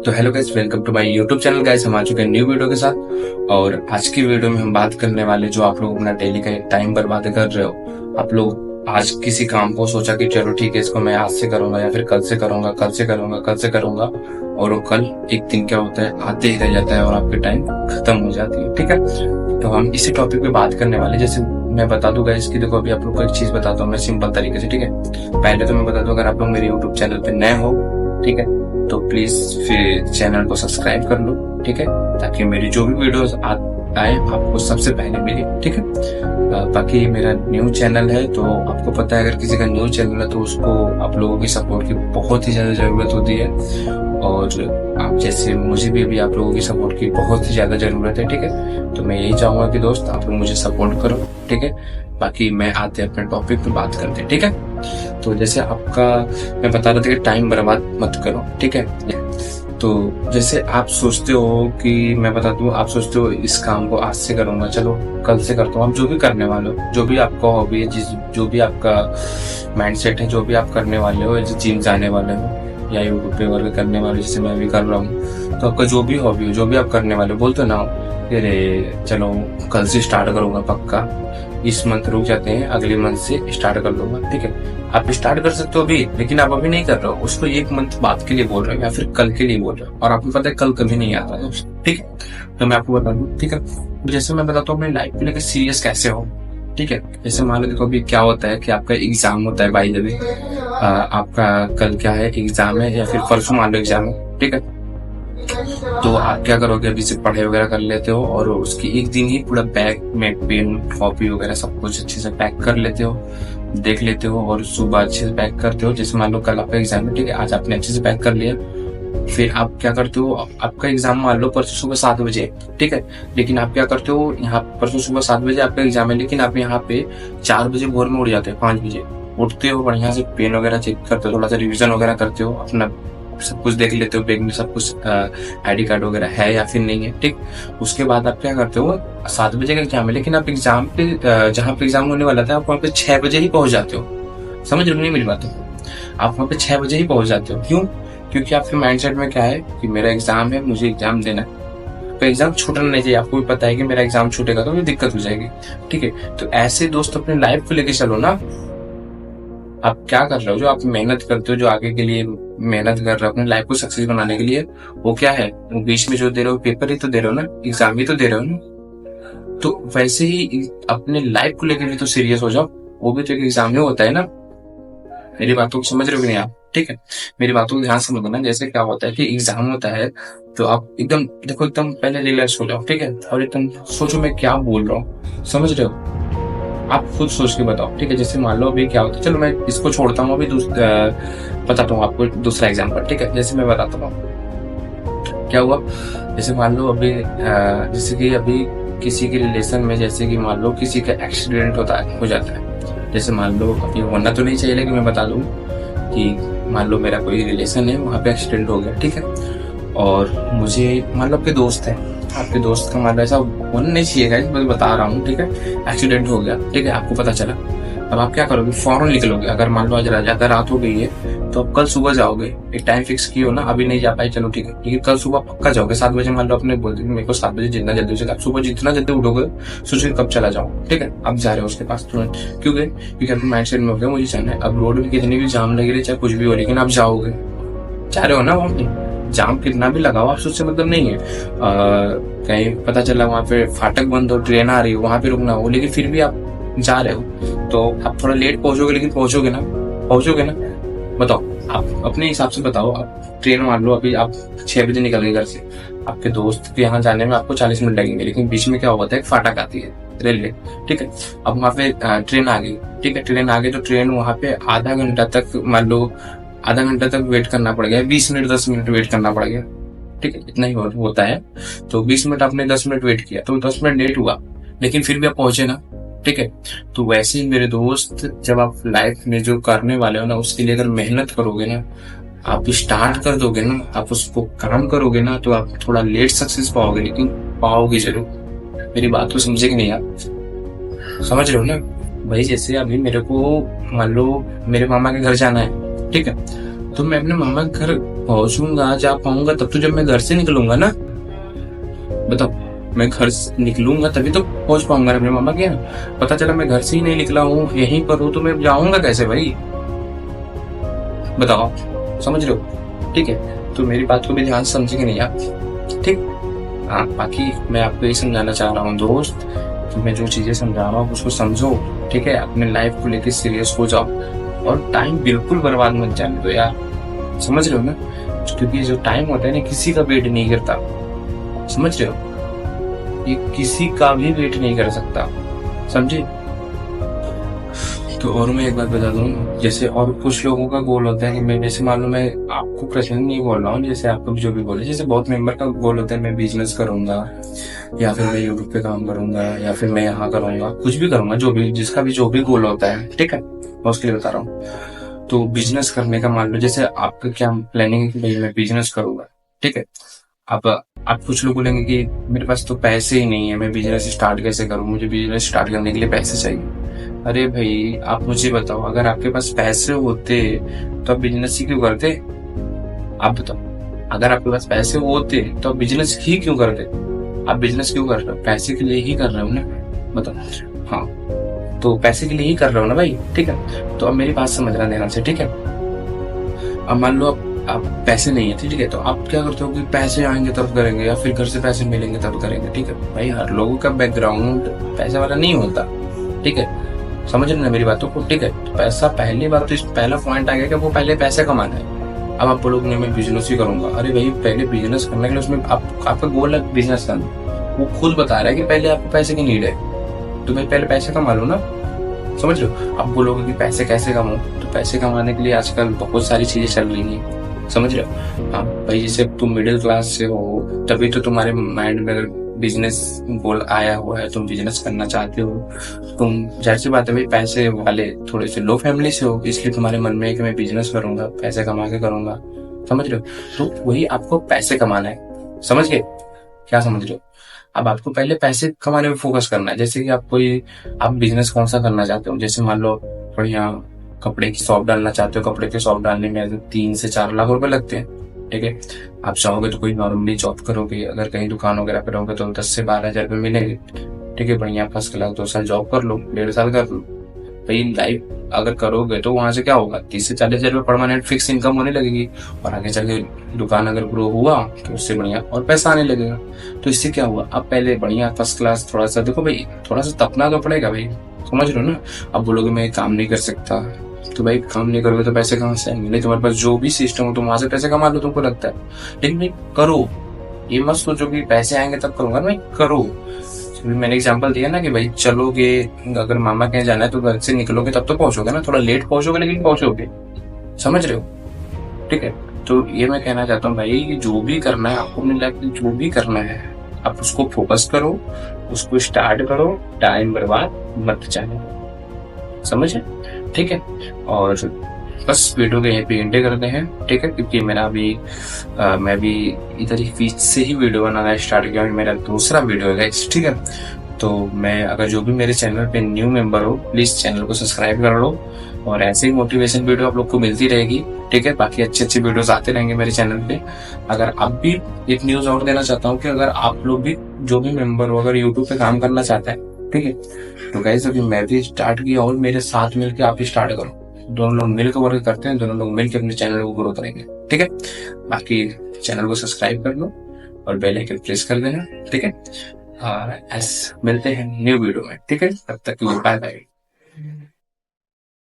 तो hello guys, welcome to my YouTube channel guys. हम आ चुके हैं न्यू वीडियो के साथ। और आज की वीडियो में हम बात करने वाले, जो आप लोग अपना डेली का टाइम बर्बाद कर रहे हो। आप लोग आज किसी काम को सोचा कि चलो ठीक है, इसको मैं आज से करूंगा या फिर कल से करूंगा, कल से करूंगा, कल से करूंगा, और वो कल एक दिन क्या होता है, आते ही रह जाता है और आपकी टाइम खत्म हो जाती है। ठीक है, तो हम इसी टॉपिक पे बात करने वाले। जैसे मैं बता दूंगा इसकी, देखो अभी आप लोग को एक चीज बताता हूँ मैं सिंपल तरीके से। ठीक है, पहले तो मैं बता दूं, अगर आप लोग मेरे यूट्यूब चैनल पे नए हो, ठीक है, तो प्लीज फिर चैनल को सब्सक्राइब कर लो। ठीक है, ताकि मेरी जो भी वीडियोस आए आपको सबसे पहले मिले। ठीक है, बाकी मेरा न्यू चैनल है, तो आपको पता है अगर किसी का न्यू चैनल है तो उसको आप लोगों की सपोर्ट की बहुत ही ज्यादा जरूरत होती है। और आप जैसे मुझे भी अभी आप लोगों की सपोर्ट की बहुत ही ज्यादा जरूरत है। ठीक है, तो मैं यही चाहूंगा कि दोस्त आप लोग मुझे सपोर्ट करो। ठीक है, बाकी मैं आते अपने टॉपिक पे बात करते हैं। ठीक है, तो जैसे आपका मैं बता रहा था कि टाइम बर्बाद मत करो। ठीक है, तो जैसे आप सोचते हो कि मैं बता दूं, आप सोचते हो इस काम को आज से करूंगा, चलो कल से करता हूँ। आप जो भी करने वाले हो, जो भी आपका हॉबी है, जो भी आपका माइंडसेट है, जो भी आप करने वाले हो, जैसे जिम जाने वाले हो या यूट्यूब पे वर्क करने वाले, जैसे मैं भी कर रहा हूँ, तो आपका जो भी हॉबी हो, जो भी आप करने वाले हो, बोलते ना अरे चलो कल से स्टार्ट करूंगा पक्का, इस मंथ रुक जाते हैं, अगले मंथ से स्टार्ट कर लूंगा। ठीक है, आप स्टार्ट कर सकते हो अभी, लेकिन आप अभी नहीं कर रहे हो, उसको एक मंथ बाद के लिए बोल रहे हो या फिर कल के लिए बोल रहे हो, और आपको पता है कल कभी नहीं आता है। ठीक है, तो मैं आपको बता दूं। ठीक है, जैसे मैं बताता हूँ अपनी लाइफ को लेकर सीरियस कैसे हो। ठीक है, जैसे मान लो देखो अभी क्या होता है कि आपका एग्जाम होता है भाई, जब आपका कल क्या है, एग्जाम है, या फिर परसों मान लो एग्जाम है। ठीक है, तो आप क्या करोगे, अभी से पढ़ाई वगैरह कर लेते हो और उसकी एक दिन ही पूरा बैग में पेन कॉपी वगैरह सब कुछ अच्छे से पैक कर लेते हो, देख लेते हो, और सुबह अच्छे से पैक करते हो। जैसे मान लो कल आपका एग्जाम है, ठीक है, आज आपने अच्छे से पैक कर लिया, फिर आप क्या करते हो, आपका एग्जाम मान लो परसों सुबह 7 बजे, ठीक है, लेकिन आप क्या करते हो, यहाँ परसों सुबह 7 बजे आपका एग्जाम है, लेकिन आप यहाँ पे 4 बजे भोर में उठ जाते हो, 5 बजे उठते हो, बढ़िया से पेन वगैरह चेक करते हो, थोड़ा सा रिविजन वगैरह करते हो, अपना सब कुछ देख लेते हो, बैग में सब कुछ आईडी कार्ड वगैरह है या फिर नहीं है। ठीक, उसके बाद आप क्या करते हो, 7 बजे का एग्जाम है, लेकिन आप एग्जाम पे जहाँ पे एग्जाम होने वाला था, आप वहाँ पे 6 बजे ही पहुंच जाते हो। समझ रहे नहीं मेरी बात? आप वहाँ पे 6 बजे ही पहुंच जाते हो। क्यों? क्योंकि आपके माइंडसेट में क्या है कि मेरा एग्जाम है, मुझे एग्जाम देना है, तो एग्जाम छूटना नहीं चाहिए। आपको भी पता है कि मेरा एग्जाम छूटेगा तो मुझे दिक्कत हो जाएगी। ठीक है, तो ऐसे दोस्त अपने लाइफ को लेके चलो ना। आप क्या कर रहे हो, जो आप मेहनत करते हो, जो आगे के लिए मेहनत कर रहे हो अपनी लाइफ को सक्सेस बनाने के लिए, वो क्या है, वो बीच में जो दे रहे हो, पेपर ही तो दे रहे हो ना, एग्जाम ही तो दे रहे हो ना। तो वैसे ही अपने लाइफ को लेकर भी तो सीरियस हो जाओ, वो भी तो एक एग्जाम ही होता है ना। मेरी बातों को समझ रहे हो कि नहीं आप? ठीक है, मेरी बातों को ध्यान से समझना। जैसे क्या होता है कि एग्जाम होता है, तो आप एकदम देखो, एकदम पहले रिलैक्स हो जाओ। ठीक है, और एकदम सोचो मैं क्या बोल रहा हूँ, समझ रहे हो? आप खुद सोच के बताओ। ठीक है, जैसे मान लो अभी क्या होता है, चलो मैं इसको छोड़ता हूँ, अभी बताता हूँ आपको दूसरा एग्जाम्पल। ठीक है, जैसे मैं बताता हूँ क्या हुआ। जैसे मान लो अभी जैसे कि अभी किसी के रिलेशन में, जैसे कि मान लो किसी का एक्सीडेंट हो जाता है। जैसे मान लो, अभी होना तो नहीं चाहिए, लेकिन मैं बता दूं कि मान लो मेरा कोई रिलेशन है, वहाँ पे एक्सीडेंट हो गया। ठीक है, और मुझे मान लो आपके दोस्त है, आपके दोस्त का मान लो ऐसा होना नहीं चाहिए गाइस, मैं बता रहा हूँ। ठीक है, एक्सीडेंट हो गया, ठीक है, आपको पता चला, अब आप क्या करोगे, फौरन निकलोगे। अगर मान लो आज ज्यादा रात हो गई है, तो आप कल सुबह जाओगे। एक टाइम फिक्स किए हो ना, अभी नहीं जा पाए, चलो ठीक है, लेकिन कल सुबह पक्का जाओगे 7 बजे। मान लो आपने बोल दिया मेरे को 7 बजे जितना जल्दी हो, आप सुबह जितना जल्दी उठोगे, सोचोगे कब चला जाओ। ठीक है, आप जा रहे हो उसके पास तुरंत, क्योंकि आपके माइंड सेट में हो गया मुझे जाना है। अब रोड में कितनी भी जाम लगी रही, चाहे कुछ भी हो, लेकिन आप जाओगे, जा रहे हो ना। वहां पे जाम कितना भी लगाओ, आप सोचते मतलब नहीं है, कहीं पता चला वहां पे फाटक बंद हो, ट्रेन आ रही हो, वहां पे रुकना हो, लेकिन फिर भी आप जा रहे हो, तो आप थोड़ा लेट पहुंचोगे, लेकिन पहुंचोगे ना। बताओ, आप अपने हिसाब से बताओ। आप ट्रेन मान लो अभी आप 6 बजे निकल गए घर से, आपके दोस्त के यहाँ जाने में आपको 40 मिनट लगेंगे, लेकिन बीच में क्या होता है, एक फाटक आती है रेलवे। ठीक है, अब वहां पे ट्रेन आ गई। ठीक है, ट्रेन आ गई, तो ट्रेन वहां पे आधा घंटा तक, मान लो आधा घंटा तक वेट करना पड़ गया, 20 मिनट 10 मिनट वेट करना पड़ गया। ठीक है, इतना ही होता है। तो 20 मिनट आपने 10 मिनट वेट किया, तो 10 मिनट लेट हुआ, लेकिन फिर भी आप पहुंचे ना। ठीक है, तो वैसे ही मेरे दोस्त, जब आप लाइफ में जो करने वाले हो ना, उसके लिए अगर मेहनत करोगे ना, आप स्टार्ट कर दोगे ना, आप उसको काम करोगे ना, तो आप थोड़ा लेट सक्सेस पाओगे, लेकिन पाओगे जरूर। मेरी बात को समझे कि नहीं आप? समझ रहे हो ना भाई? जैसे अभी मेरे को मान लो मेरे मामा के घर जाना है, ठीक है, तो मैं अपने मामा के घर पहुंचूंगा, जा पाऊंगा तब तो जब मैं घर से निकलूंगा ना। बताओ, मैं घर से निकलूंगा तभी तो पहुंच पाऊंगा अपने मामा के यहाँ। पता चला मैं घर से ही नहीं निकला हूँ, यहीं पर हूँ, तो मैं जाऊंगा कैसे भाई? बताओ, समझ रहे हो? ठीक है, तो मेरी बात को भी ध्यान से समझेंगे नहीं आप? ठीक। हाँ, बाकी मैं आपको ये समझाना चाह रहा हूँ दोस्त, कि मैं जो चीजें समझा रहा हूँ उसको समझो। ठीक है, अपने लाइफ को लेकर सीरियस हो जाओ और टाइम बिल्कुल बर्बाद मत जाने दो यार। समझ रहे हो ना? क्योंकि जो टाइम होता है ना, किसी का वेट नहीं करता। समझ रहे हो? ये किसी का भी वेट नहीं कर सकता, समझे? तो और मैं एक बात बता दूं, जैसे और कुछ लोगों का गोल होता है कि मैं, जैसे मान लो, मैं आपको पर्सनली नहीं बोल रहा हूँ, जैसे आपको जो भी बोले, जैसे बहुत मेंबर का गोल होता है मैं बिजनेस करूंगा, या फिर मैं यूट्यूब पे काम करूंगा, या फिर मैं यहाँ करूंगा, कुछ भी करूंगा, जो भी जिसका भी जो भी गोल होता है। ठीक है, मैं उसके लिए बता रहा हूँ। तो बिजनेस करने का मान लो, जैसे आपका क्या प्लानिंग है कि भाई मैं बिजनेस करूंगा। ठीक है, अब आप कुछ लोग बोलेंगे कि मेरे पास तो पैसे ही नहीं है, मैं बिजनेस स्टार्ट कैसे करूं, मुझे बिजनेस स्टार्ट करने के लिए पैसे चाहिए। अरे भाई, आप मुझे बताओ, अगर आपके पास पैसे होते तो आप बिजनेस ही क्यों करते? आप बताओ, अगर आपके पास पैसे होते तो आप बिजनेस ही क्यों करते? आप बिजनेस क्यों कर रहे हो? पैसे के लिए ही कर रहे हो ना? बताओ। हाँ, तो पैसे के लिए ही कर रहे हो ना भाई। ठीक है, तो अब मेरी बात समझना ध्यान से। ठीक है, अब मान लो आप पैसे नहीं है, ठीक है, तो आप क्या करते हो कि पैसे आएंगे तब करेंगे, या फिर घर से पैसे मिलेंगे तब करेंगे। ठीक है भाई, हर लोगों का बैकग्राउंड पैसे वाला नहीं होता। ठीक है, समझ रहे ना मेरी बातों को? ठीक है, तो पैसा, पहली बात तो इस पहला पॉइंट आ गया कि वो पहले पैसे कमाना है। अब आप बोलोगे नहीं मैं बिजनेस ही करूंगा। अरे भाई, पहले बिजनेस करने के लिए उसमें आपका गोल है बिजनेस करना, वो खुद बता रहा है कि पहले आपको पैसे की नीड है, तो भाई पहले पैसे कमा लो ना। समझ लो? आप बोलोगे कि पैसे कैसे कमाऊं, तो पैसे कमाने के लिए आजकल बहुत सारी चीजें चल रही हैं। समझ रहे हो? हाँ भाई, जैसे तुम मिडिल क्लास से हो, तभी तो तुम्हारे माइंड में अगर बिजनेस गोल आया हुआ है, तुम बिजनेस करना चाहते हो, तुम, जाहिर सी बात है भाई, पैसे वाले थोड़े से लो फैमिली से हो, इसलिए तुम्हारे मन में है कि मैं बिजनेस करूंगा, पैसे कमा के करूंगा। समझ रहे हो? तो वही आपको पैसे कमाना है। समझ गए? क्या समझ रहे हो? अब आपको पहले पैसे कमाने में फोकस करना है। जैसे कि आप बिजनेस कौन सा करना चाहते हो, जैसे मान लो बढ़िया कपड़े की शॉप डालना चाहते हो, कपड़े की शॉप डालने में 3 से 4 लाख रुपए लगते हैं। ठीक है, आप चाहोगे तो कोई नॉर्मली जॉब करोगे, अगर कहीं दुकान वगैरह पे रहोगे तो 10 से 12 हजार रुपये मिलेंगे। ठीक है, बढ़िया फर्स्ट क्लास 2 साल जॉब कर लो, 1.5 साल कर लो भाई। लाइफ अगर करोगे तो वहां से क्या होगा, 30 से 40 हजार रुपये परमानेंट फिक्स इनकम होने लगेगी, और आगे चल के दुकान अगर ग्रो हुआ तो उससे बढ़िया और पैसा आने लगेगा। तो इससे क्या हुआ, अब पहले बढ़िया फर्स्ट क्लास थोड़ा सा देखो भाई, थोड़ा सा तपना तो पड़ेगा भाई। समझ रहे हो ना? अब बोलोगे मैं काम नहीं कर सकता, तो भाई काम नहीं करोगे तो पैसे कहाँ से आएंगे? नहीं, तुम्हारे पास जो भी सिस्टम हो तुम वहां से पैसे कमा लो, तुमको लगता है। लेकिन भाई करो, ये मत सोचो कि पैसे आएंगे तब करूंगा। भाई करो। मैंने एग्जांपल दिया ना कि भाई चलोगे, अगर मामा कहीं जाना है तो घर से निकलोगे तब तो पहुंचोगे ना, थोड़ा लेट पहुंचोगे लेकिन पहुंचोगे। समझ रहे हो? ठीक है, तो ये मैं कहना चाहता हूँ भाई, जो भी करना है आपको अपनी लाइफ में, जो भी करना है आप उसको फोकस करो, उसको स्टार्ट करो, टाइम बर्बाद मत जाने। समझे? ठीक है, और बस वीडियो को यहीं पे एंड करते हैं। ठीक है, क्योंकि मेरा अभी मैं भी इधर ही बीच से ही वीडियो बनाना स्टार्ट किया, मेरा दूसरा वीडियो है। ठीक है, तो मैं, अगर जो भी मेरे चैनल पे न्यू मेंबर हो, प्लीज चैनल को सब्सक्राइब कर लो, और ऐसे ही मोटिवेशन वीडियो आप लोग को मिलती रहेगी। ठीक है, बाकी अच्छे अच्छे वीडियोस आते रहेंगे मेरे चैनल पे। अगर आप भी, एक न्यूज और देना चाहता हूँ कि अगर आप लोग भी, जो भी मेंबर हो, अगर यूट्यूब पे काम करना चाहता है, ठीक है, तो गाइस अभी मैं भी स्टार्ट किया और मेरे साथ मिलकर आप स्टार्ट करो, दोनों लोग मिलकर वर्क करते हैं, दोनों लोग मिलकर अपने चैनल को ग्रो करेंगे। ठीक है, बाकी चैनल को सब्सक्राइब कर लो और बेल आइकन प्रेस कर देना। ठीक है, और मिलते हैं न्यू वीडियो में। ठीक है, तब तक के लिए बाय बाय।